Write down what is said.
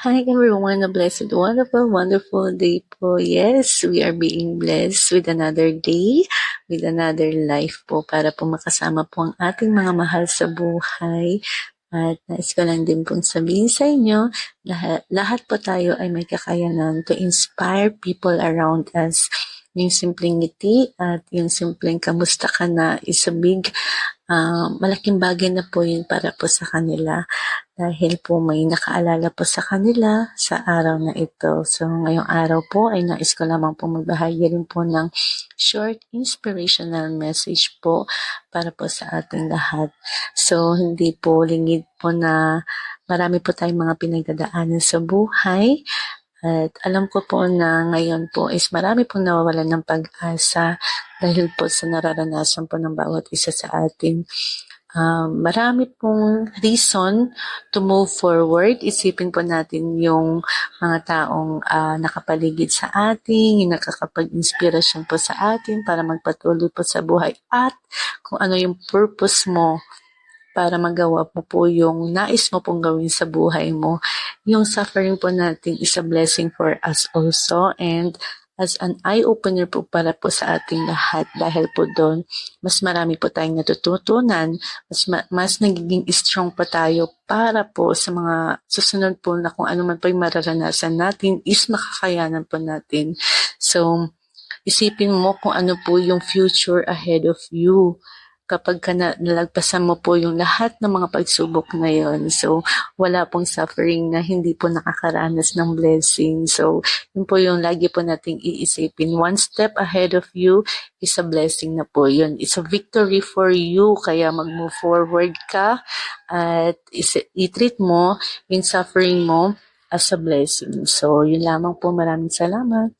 Hi everyone, a blessed, wonderful, wonderful day po. Yes, we are being blessed with another day, with another life po para po makasama po ang ating mga mahal sa buhay. At nais ko lang din pong sabihin sa inyo, lahat po tayo ay may kakayanan to inspire people around us. Yung simpleng ngiti at yung simpleng kamusta ka na is a big, malaking bagay na po yun para po sa kanila. Dahil po may nakaalala po sa kanila sa araw na ito. So ngayong araw po ay nais ko lamang po magbahagi rin po ng short inspirational message po para po sa ating lahat. So hindi po lingid po na marami po tayong mga pinagdadaanan sa buhay. At alam ko po na ngayon po is marami pong nawawalan ng pag-asa dahil po sa nararanasan po ng bawat isa sa atin. Marami pong reason to move forward. Isipin po natin yung mga taong nakapaligid sa atin, yung nakakapag-inspirasyon po sa atin para magpatuloy po sa buhay at kung ano yung purpose mo para magawa mo po yung nais mo pong gawin sa buhay mo. Yung suffering po natin is a blessing for us also and as an eye-opener po para po sa ating lahat dahil po doon, mas marami po tayong natututunan, mas nagiging strong pa tayo para po sa mga susunod po na kung ano man po yung mararanasan natin is makakayanan po natin. So, isipin mo kung ano po yung future ahead of you kapag nalagpasan mo po yung lahat ng mga pagsubok na yon. So, wala pong suffering na hindi po nakakaranas ng blessing. So, yun po yung lagi po nating iisipin. One step ahead of you is a blessing na po yun. It's a victory for you. Kaya mag-move forward ka at i-treat mo yung suffering mo as a blessing. So, yun lamang po. Maraming salamat.